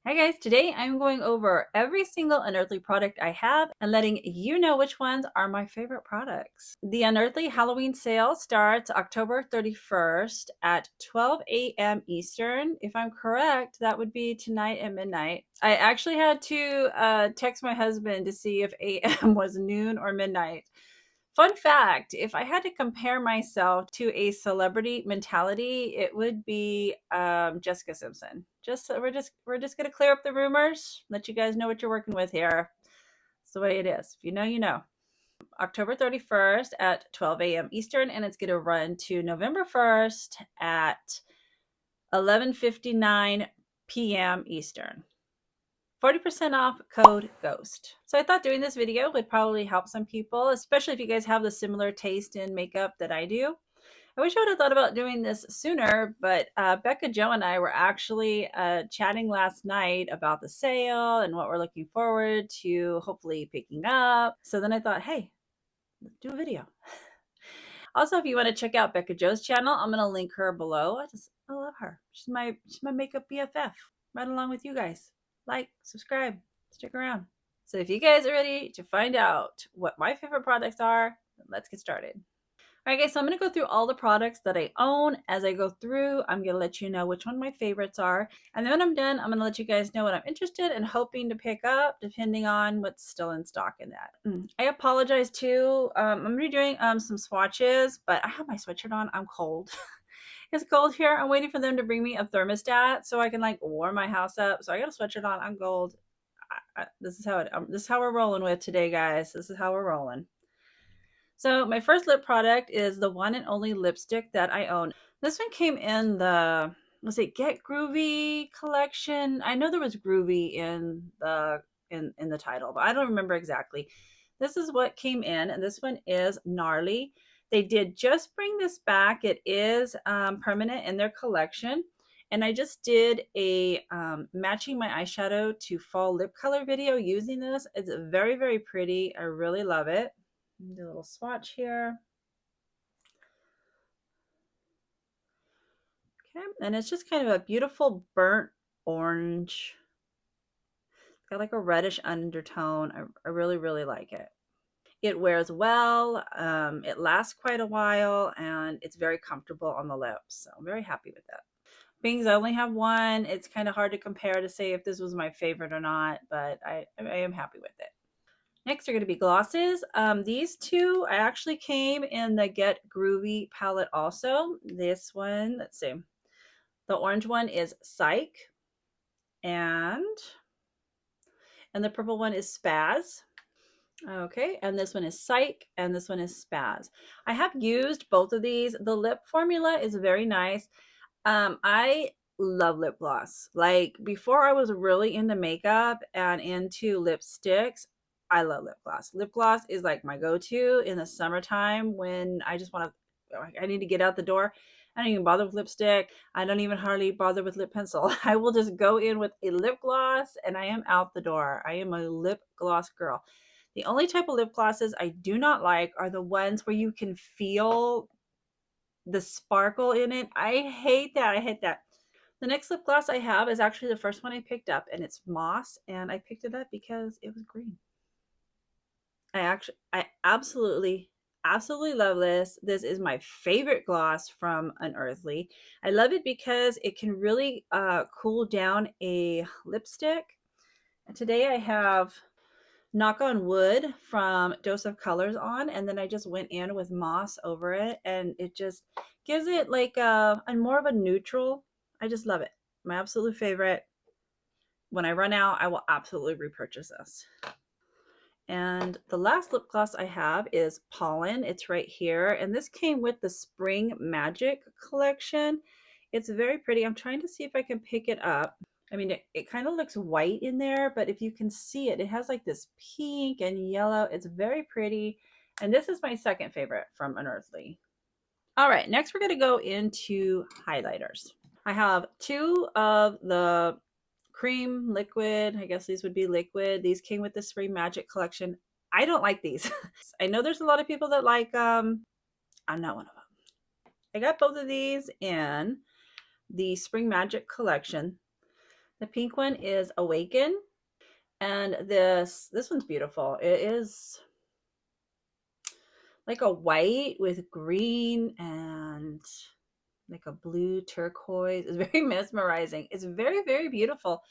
Hi guys, today I'm going over every single Unearthly product I have and letting you know which ones are my favorite products. The Unearthly Halloween Sale starts October 31st at 12 a.m. Eastern. If I'm correct, that would be tonight at midnight. I actually had to text my husband to see if a.m. was noon or midnight. Fun fact, if I had to compare myself to a celebrity mentality, it would be Jessica Simpson. We're just gonna clear up the rumors, let you guys know what you're working with here. It's the way it is. If you know, you know. October 31st at 12 a.m. Eastern, and it's gonna run to November 1st at 11:59 p.m. Eastern. 40% off, code GHOST. So I thought doing this video would probably help some people, especially if you guys have the similar taste in makeup that I do. I wish I would have thought about doing this sooner, but Bekah Jo and I were actually chatting last night about the sale and what we're looking forward to hopefully picking up. So then I thought, hey, let's do a video. Also, if you want to check out Bekah Jo's channel, I'm going to link her below. I love her. She's my makeup BFF, right along with you guys. Like, subscribe, stick around. So if you guys are ready to find out what my favorite products are, let's get started. All right, guys, so I'm going to go through all the products that I own. As I go through, I'm going to let you know which one my favorites are. And then when I'm done, I'm going to let you guys know what I'm interested and hoping to pick up, depending on what's still in stock in that. I apologize too. I'm going to be doing some swatches, but I have my sweatshirt on. I'm cold. It's cold here. I'm waiting for them to bring me a thermostat so I can like warm my house up. So I got a sweatshirt on. I'm cold. This is how we're rolling with today, guys. This is how we're rolling. So my first lip product is the one and only lipstick that I own. This one came in the, let's see, Get Groovy collection. I know there was Groovy in the title, but I don't remember exactly. This is what came in, and this one is Gnarly. They did just bring this back. It is permanent in their collection. And I just did a matching my eyeshadow to fall lip color video using this. It's very, very pretty. I really love it. Do a little swatch here. Okay, and it's just kind of a beautiful burnt orange. It's got like a reddish undertone. I really, really like it. It wears well, it lasts quite a while, and it's very comfortable on the lips. So I'm very happy with that. Being I only have one, it's kind of hard to compare to say if this was my favorite or not, but I am happy with it. Next are going to be glosses. These two I actually came in the Get Groovy palette also. This one, let's see. The orange one is Psych, and the purple one is Spaz. Okay, and this one is Psych, and this one is Spaz. I have used both of these. The lip formula is very nice. I love lip gloss. Like before I was really into makeup and into lipsticks, I love lip gloss. Lip gloss is like my go-to in the summertime when I just want to, I need to get out the door. I don't even bother with lipstick. I don't even hardly bother with lip pencil. I will just go in with a lip gloss and I am out the door. I am a lip gloss girl. The only type of lip glosses I do not like are the ones where you can feel the sparkle in it. I hate that. I hate that. The next lip gloss I have is actually the first one I picked up, and it's Moss, and I picked it up because it was green. I absolutely love this. This is my favorite gloss from Unearthly. I love it because it can really cool down a lipstick. And today I have Knock on Wood from Dose of Colors on, and then I just went in with Moss over it, and it just gives it like a more of a neutral. I just love it. My absolute favorite. When I run out, I will absolutely repurchase this. And the last lip gloss I have is Pollen. It's right here, and this came with the Spring Magic collection. It's very pretty. I'm trying to see if I can pick it up. I mean, it kind of looks white in there, but if you can see it, it has like this pink and yellow. It's very pretty. And this is my second favorite from Unearthly. All right, next we're going to go into highlighters. I have two of the cream liquid. I guess these would be liquid. These came with the Spring Magic collection. I don't like these. I know there's a lot of people that like I'm not one of them. I got both of these in the Spring Magic collection. The pink one is Awaken. And this one's beautiful. It is like a white with green and like a blue turquoise. It's very mesmerizing. It's very, very beautiful.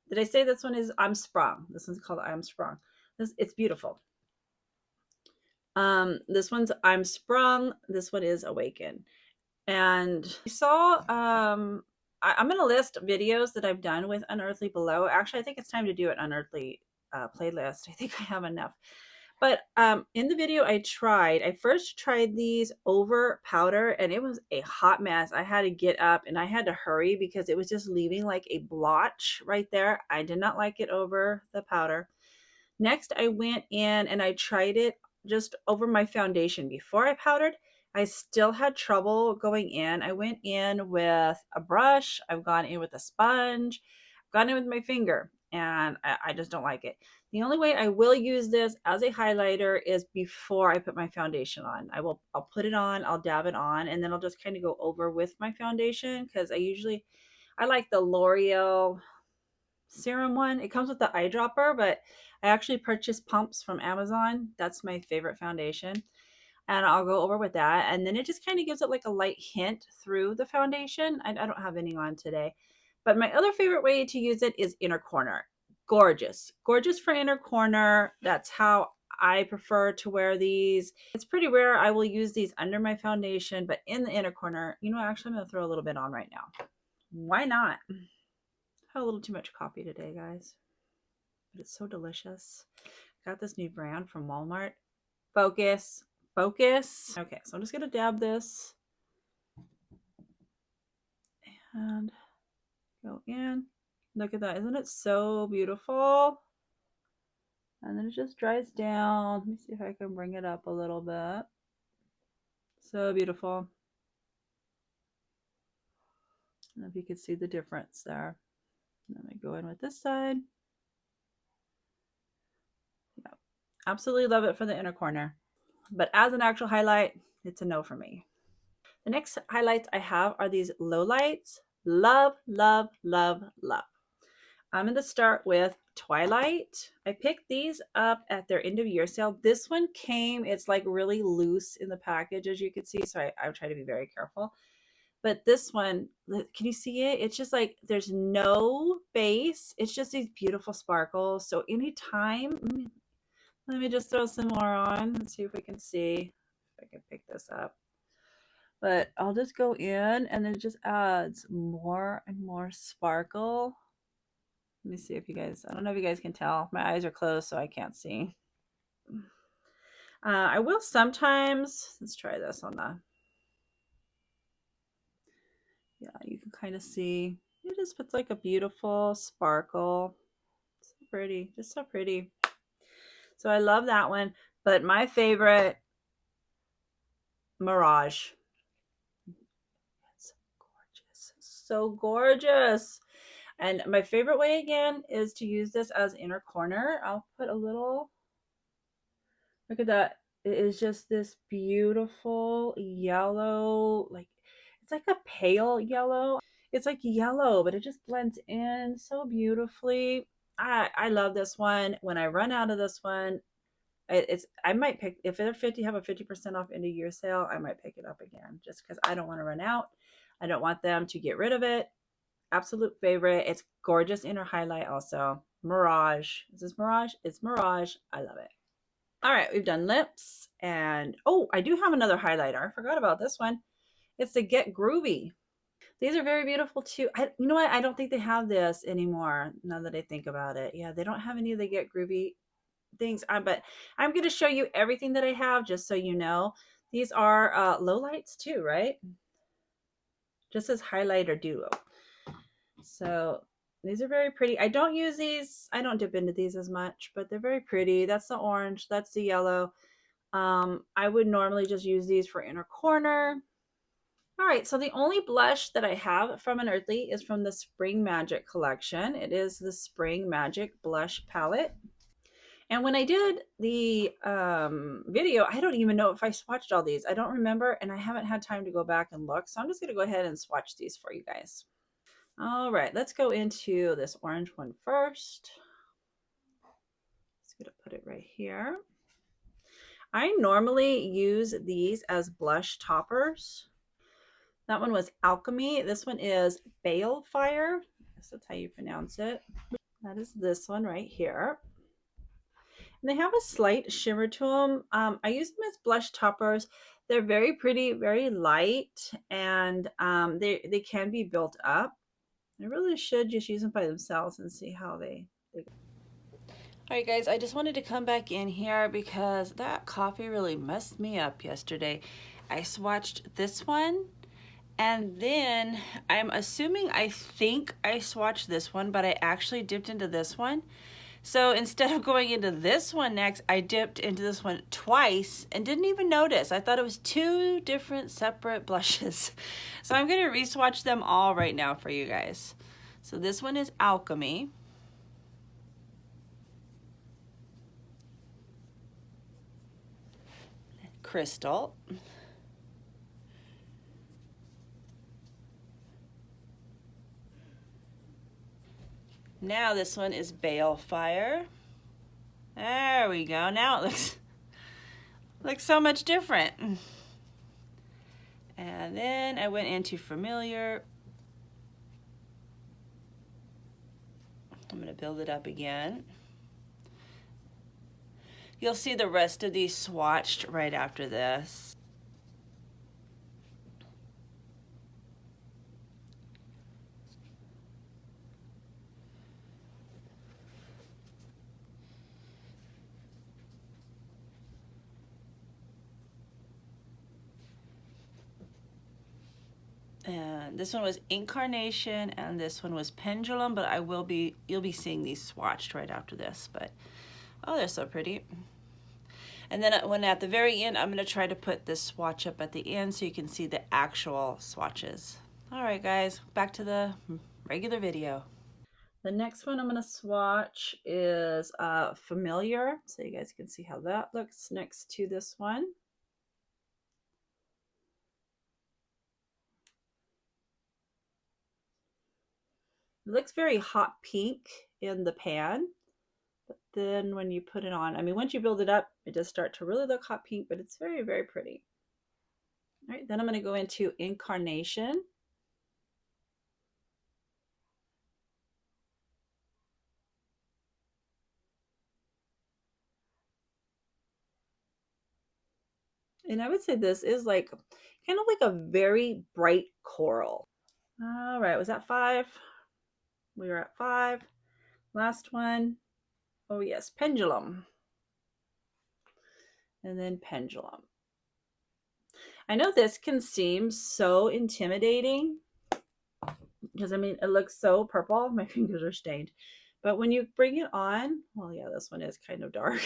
Did I say this one is I'm Sprung? This one's called I'm Sprung. It's beautiful. This one's I'm Sprung. This one is Awaken. And you saw I'm going to list videos that I've done with Unearthly below. Actually, I think it's time to do an Unearthly playlist. I think I have enough. But in the video I first tried these over powder, and it was a hot mess. I had to get up and I had to hurry because it was just leaving like a blotch right there. I did not like it over the powder. Next, I went in and I tried it just over my foundation before I powdered. I still had trouble going in. I went in with a brush. I've gone in with a sponge. I've gone in with my finger, and I just don't like it. The only way I will use this as a highlighter is before I put my foundation on. I'll put it on, I'll dab it on, and then I'll just kind of go over with my foundation because I like the L'Oreal serum one. It comes with the eyedropper, but I actually purchased pumps from Amazon. That's my favorite foundation. And I'll go over with that. And then it just kind of gives it like a light hint through the foundation. I don't have any on today. But my other favorite way to use it is inner corner. Gorgeous. Gorgeous for inner corner. That's how I prefer to wear these. It's pretty rare I will use these under my foundation, but in the inner corner, you know, actually I'm going to throw a little bit on right now. Why not? Had a little too much coffee today, guys, but it's so delicious. Got this new brand from Walmart. Focus. Focus. Okay, so I'm just gonna dab this and go in. Look at that. Isn't it so beautiful? And then it just dries down. Let me see if I can bring it up a little bit. So beautiful. I don't know if you can see the difference there. Let me go in with this side. Yeah, absolutely love it for the inner corner. But as an actual highlight, it's a no for me. The next highlights I have are these low lights. Love, love, love, love. I'm going to start with Twilight. I picked these up at their end of year sale. This one came, it's like really loose in the package, as you can see. So I try to be very careful. But this one, can you see it? It's just like there's no base. It's just these beautiful sparkles. So anytime, let me just throw some more on. Let's see if we can see if I can pick this up. But I'll just go in and then it just adds more and more sparkle. Let me see if you guys, I don't know if you guys can tell. My eyes are closed, so I can't see. I will sometimes, let's try this on the, yeah, you can kind of see. It just puts like a beautiful sparkle. So pretty, just so pretty. So I love that one. But my favorite, Mirage. It's gorgeous. So gorgeous. And my favorite way again is to use this as inner corner. I'll put a little, look at that. It is just this beautiful yellow, like it's like a pale yellow. It's like yellow, but it just blends in so beautifully. I love this one. When I run out of this one, I might pick, if they're 50, have a 50% off end of year sale, I might pick it up again just because I don't want to run out. I don't want them to get rid of it. Absolute favorite. It's gorgeous inner highlight also. Mirage. Is this Mirage? It's Mirage. I love it. All right, we've done lips. And oh, I do have another highlighter. I forgot about this one. It's the Get Groovy. These are very beautiful too. You know what? I don't think they have this anymore now that I think about it. Yeah, they don't have any of the Get Groovy things. But I'm going to show you everything that I have just so you know. These are low lights too, right? Just as highlighter duo. So these are very pretty. I don't use these. I don't dip into these as much, but they're very pretty. That's the orange. That's the yellow. I would normally just use these for inner corner. All right, so the only blush that I have from Unearthly is from the Spring Magic collection. It is the Spring Magic blush palette. And when I did the video, I don't even know if I swatched all these. I don't remember, and I haven't had time to go back and look. So I'm just going to go ahead and swatch these for you guys. All right, let's go into this orange one first. Just gonna put it right here. I normally use these as blush toppers. That one was Alchemy. This one is Balefire. I guess that's how you pronounce it. That is this one right here. And they have a slight shimmer to them. I use them as blush toppers. They're very pretty, very light, and they can be built up. I really should just use them by themselves and see how they go. All right, guys, I just wanted to come back in here because that coffee really messed me up yesterday. I swatched this one, and then I think I swatched this one, but I actually dipped into this one. So instead of going into this one next, I dipped into this one twice and didn't even notice. I thought it was two different separate blushes. So I'm going to re-swatch them all right now for you guys. So this one is Alchemy. Crystal. Now this one is Balefire. There we go. Now it looks so much different. And then I went into Familiar. I'm going to build it up again. You'll see the rest of these swatched right after this. And this one was Incarnation, and this one was Pendulum, but you'll be seeing these swatched right after this. But oh, they're so pretty. And then when at the very end, I'm going to try to put this swatch up at the end so you can see the actual swatches. All right, guys, back to the regular video. The next one I'm going to swatch is Familiar, so you guys can see how that looks next to this one. It looks very hot pink in the pan, but then when you put it on, I mean, once you build it up, it does start to really look hot pink, but it's very, very pretty. All right, then I'm going to go into Incarnation. And I would say this is like kind of like a very bright coral. All right, was that 5? We were at 5. Last one. Oh yes, Pendulum. And then Pendulum. I know this can seem so intimidating because I mean, it looks so purple. My fingers are stained. But when you bring it on, well, yeah, this one is kind of dark.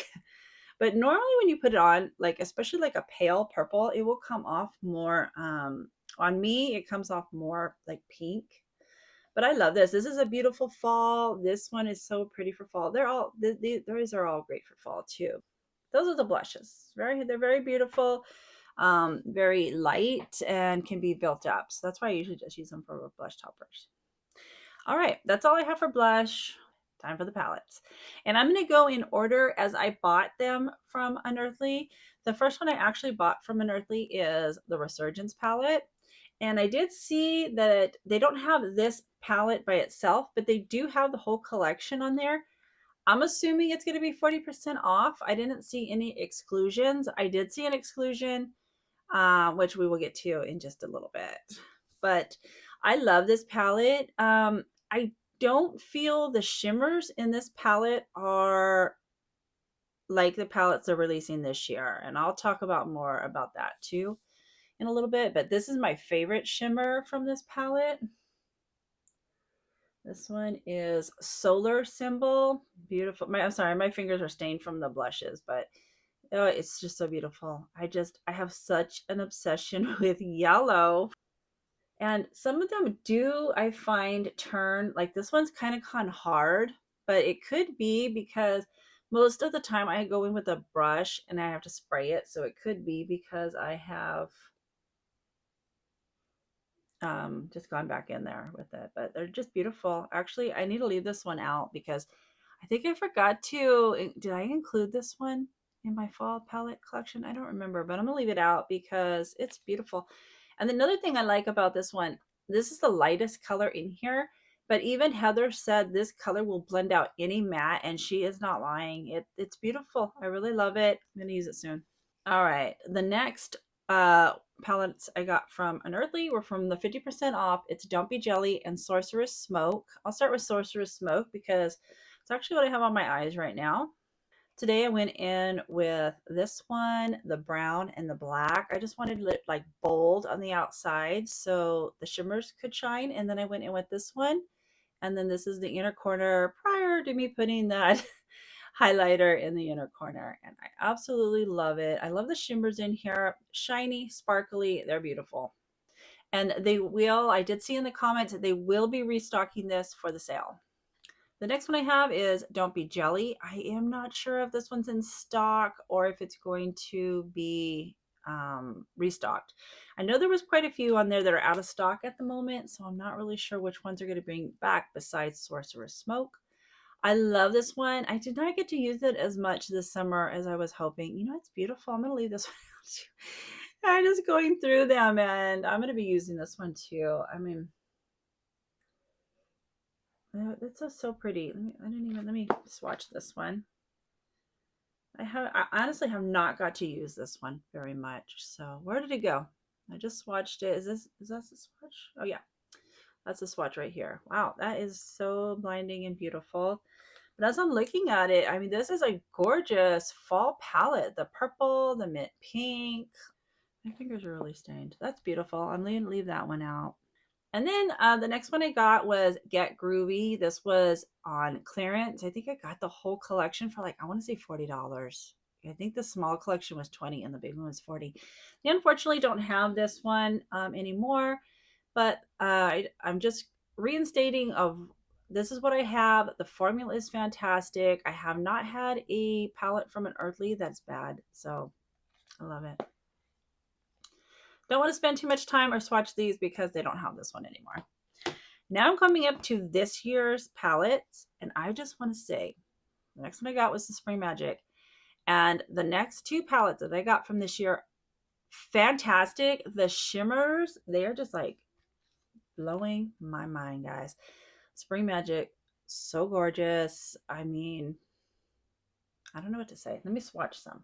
But normally when you put it on, like especially like a pale purple, it will come off more, on me, it comes off more like pink. But I love this. This is a beautiful fall. This one is so pretty for fall. These are all great for fall too. Those are the blushes. They're very beautiful, very light, and can be built up. So that's why I usually just use them for blush toppers. All right, that's all I have for blush. Time for the palettes. And I'm going to go in order as I bought them from Unearthly. The first one I actually bought from Unearthly is the Resurgence palette. And I did see that they don't have this palette by itself, but they do have the whole collection on there. I'm assuming it's going to be 40% off. I didn't see any exclusions. I did see an exclusion, which we will get to in just a little bit. But I love this palette. I don't feel the shimmers in this palette are like the palettes they're releasing this year. And I'll talk about more about that too in a little bit. But this is my favorite shimmer from this palette. This one is Solar Symbol. Beautiful. I'm sorry, my fingers are stained from the blushes, but oh, it's just so beautiful. I have such an obsession with yellow. And some of them do, I find, turn, like this one's kind of gone hard, but it could be because most of the time I go in with a brush and I have to spray it. So it could be because I have just gone back in there with it, but they're just beautiful. Actually, I need to leave this one out because I think I forgot to, did I include this one in my fall palette collection? I don't remember, but I'm gonna leave it out because it's beautiful. And another thing I like about this one, this is the lightest color in here, but even Heather said this color will blend out any matte, and she is not lying. It's beautiful. I really love it. I'm gonna use it soon. All right, the next palettes I got from Unearthly were from the 50% off. It's Dumpy Jelly and Sorceress Smoke. I'll start with Sorceress Smoke because it's actually what I have on my eyes right now. Today I went in with this one, the brown and the black. I just wanted it like bold on the outside so the shimmers could shine. And then I went in with this one. And then this is the inner corner prior to me putting that highlighter in the inner corner. And I absolutely love it. I love the shimmers in here. Shiny, sparkly, they're beautiful. And they will, I did see in the comments that they will be restocking this for the sale. The next one I have is Don't Be Jelly. I am not sure if this one's in stock or if it's going to be restocked. I know there was quite a few on there that are out of stock at the moment, so I'm not really sure which ones are going to bring back besides Sorcerer's Smoke. I love this one. I did not get to use it as much this summer as I was hoping. You know, it's beautiful. I'm going to leave this one out too. I'm just going through them and I'm going to be using this one too. I mean, it's so pretty. Let me swatch this one. I honestly have not got to use this one very much. So where did it go? I just swatched it. Is that the swatch? Oh yeah, that's the swatch right here. Wow, that is so blinding and beautiful. But as I'm looking at it, I mean, this is a gorgeous fall palette. The purple, the mint pink. My fingers are really stained. That's beautiful. I'm going to leave that one out. And then the next one I got was Get Groovy. This was on clearance. I think I got the whole collection for like, I want to say $40. I think the small collection was 20 and the big one was 40. They unfortunately don't have this one anymore, but I'm just reinstating of this is what I have. The formula is fantastic. I have not had a palette from an Earthly that's bad, so I love it. Don't want to spend too much time or swatch these because they don't have this one anymore. Now I'm coming up to this year's palettes, and I just want to say the next one I got was the Spring Magic. And the next two palettes that I got from this year, fantastic. The shimmers, they are just like blowing my mind, guys. Spring Magic, so gorgeous. I mean, I don't know what to say. Let me swatch some.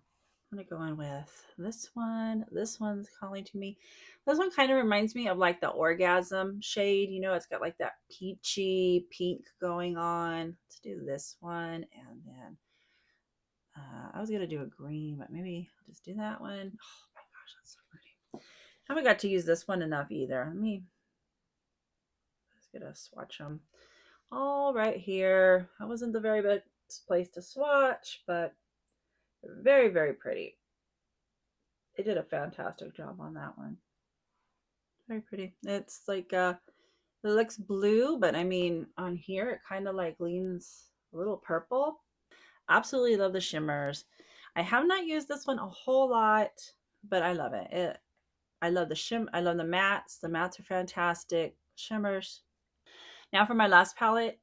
I'm gonna go in with this one. This one's calling to me. This one kind of reminds me of like the Orgasm shade. You know, it's got like that peachy pink going on. Let's do this one. And then I was gonna do a green, but maybe I'll just do that one. Oh my gosh, that's so pretty. I haven't got to use this one enough either. Let me just get a swatch them all right here. That wasn't the very best place to swatch, but very, very pretty. They did a fantastic job on that one. Very pretty. It's like it looks blue, but I mean on here it kind of like leans a little purple. Absolutely love the shimmers. I have not used this one a whole lot, but I love it. I love I love the mattes. The mattes are fantastic. Shimmers. Now for my last palette.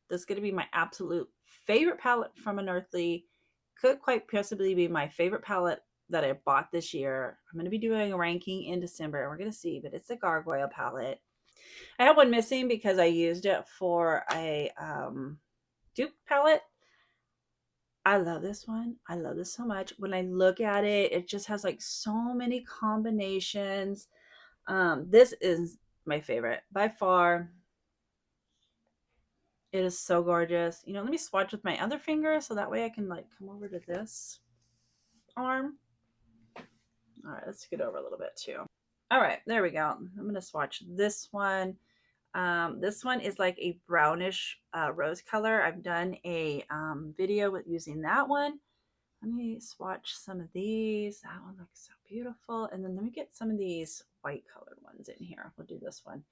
This is going to be my absolute favorite palette from Unearthly. Could quite possibly be my favorite palette that I bought this year. I'm going to be doing a ranking in December, and we're going to see, but it's the Gargoyle palette. I have one missing because I used it for a dupe palette. I love this one. I love this so much. When I look at it, it just has like so many combinations. This is my favorite by far. It is so gorgeous. You know, let me swatch with my other finger so that way I can like come over to this arm. All right, let's get over a little bit too. All right, there we go. I'm going to swatch this one. This one is like a brownish rose color. I've done a video with using that one. Let me swatch some of these. That one looks so beautiful. And then let me get some of these white colored ones in here. We'll do this one.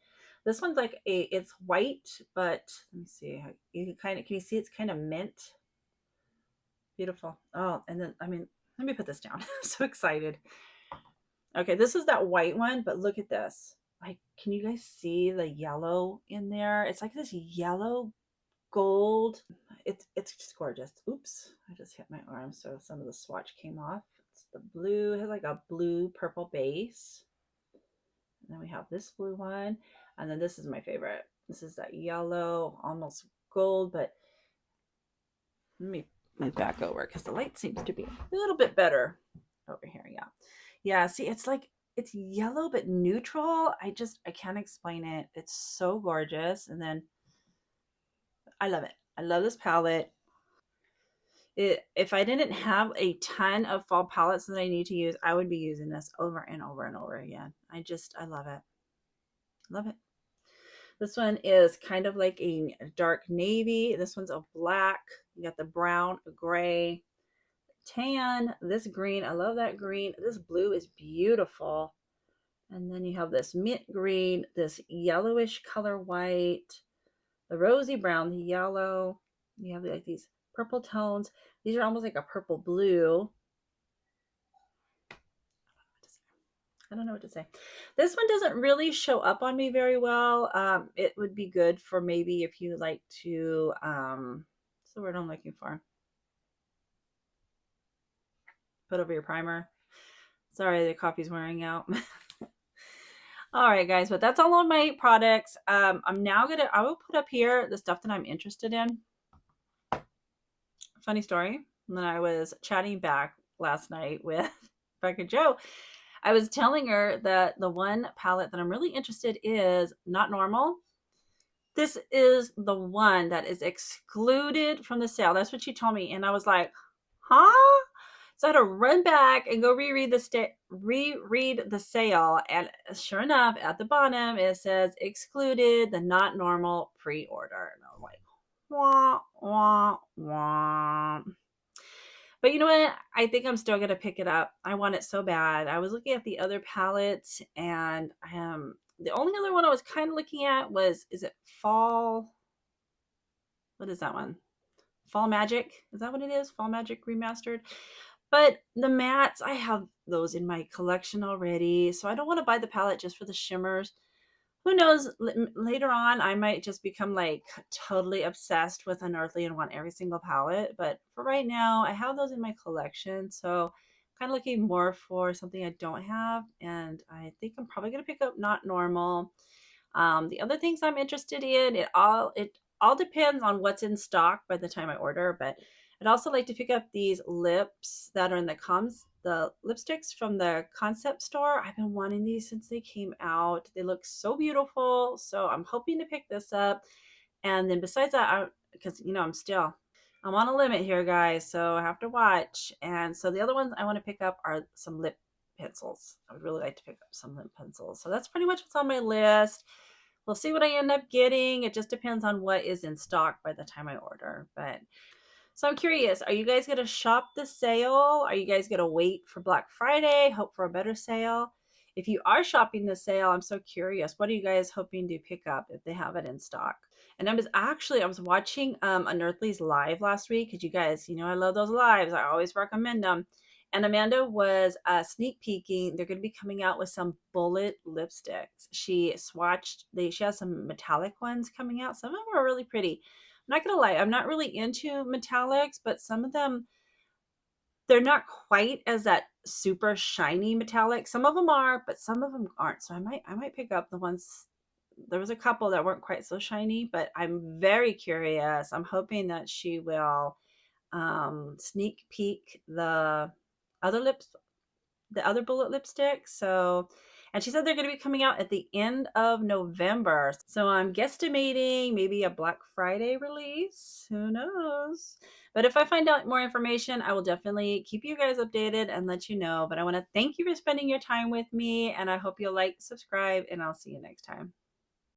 This one's like it's white, but let me see. You can you see it's kind of mint? Beautiful. Oh, and then, I mean, let me put this down. I'm so excited. Okay, this is that white one, but look at this. like, can you guys see the yellow in there? It's like this yellow gold. It's just gorgeous. Oops, I just hit my arm, so some of the swatch came off. It's the blue. It has like a blue purple base. And then we have this blue one, and then this is my favorite. This is that yellow, almost gold, but let me move back over because the light seems to be a little bit better over here. Yeah. Yeah. See, it's like, it's yellow, but neutral. I can't explain it. It's so gorgeous. And then I love it. I love this palette. If I didn't have a ton of fall palettes that I need to use, I would be using this over and over and over again. I love it. Love it. This one is kind of like a dark navy. This one's a black. You got the brown, gray, tan, this green. I love that green. This blue is beautiful. And then you have this mint green, this yellowish color white, the rosy brown, the yellow. You have like these purple tones. These are almost like a purple blue. I don't know what to say. This one doesn't really show up on me very well. It would be good for maybe if you like to, what's the word I'm looking for? Put over your primer. Sorry, the coffee's wearing out. All right, guys, but that's all of my products. I will put up here the stuff that I'm interested in. Funny story, when I was chatting back last night with Bekah Jo, I was telling her that the one palette that I'm really interested in is Not Normal. This is the one that is excluded from the sale. That's what she told me. And I was like, huh? So I had to run back and go reread the sale. And sure enough, at the bottom, it says excluded the Not Normal pre-order. And I was like, wah, wah, wah. But you know what? I think I'm still going to pick it up. I want it so bad. I was looking at the other palettes, and the only other one I was kind of looking at was, is it Fall? What is that one? Fall Magic? Is that what it is? Fall Magic Remastered? But the mattes, I have those in my collection already. So I don't want to buy the palette just for the shimmers. Who knows? Later on, I might just become like totally obsessed with Unearthly and want every single palette. But for right now, I have those in my collection. So kind of looking more for something I don't have. And I think I'm probably going to pick up Not Normal. The other things I'm interested in, it all depends on what's in stock by the time I order, but I'd also like to pick up these lips that are in the lipsticks from the concept store. I've been wanting these since they came out. They look so beautiful. So I'm hoping to pick this up. And then besides that, because I'm on a limit here, guys, so I have to watch. And so the other ones I want to pick up are some lip pencils. I would really like to pick up some lip pencils. So that's pretty much what's on my list. We'll see what I end up getting. It just depends on what is in stock by the time I order. But so I'm curious, are you guys going to shop the sale? Are you guys going to wait for Black Friday, hope for a better sale? If you are shopping the sale, I'm so curious. What are you guys hoping to pick up if they have it in stock? And I was watching Unearthly's live last week, because you guys, I love those lives. I always recommend them. And Amanda was sneak peeking. They're going to be coming out with some bullet lipsticks. She has some metallic ones coming out. Some of them are really pretty. I'm not going to lie, I'm not really into metallics, but some of them, they're not quite as that super shiny metallic. Some of them are, but some of them aren't. So I might pick up the ones. There was a couple that weren't quite so shiny, but I'm very curious. I'm hoping that she will sneak peek the other bullet lipstick. So, and she said they're going to be coming out at the end of November. So I'm guesstimating maybe a Black Friday release. Who knows? But if I find out more information, I will definitely keep you guys updated and let you know. But I want to thank you for spending your time with me, and I hope you'll like, subscribe, and I'll see you next time.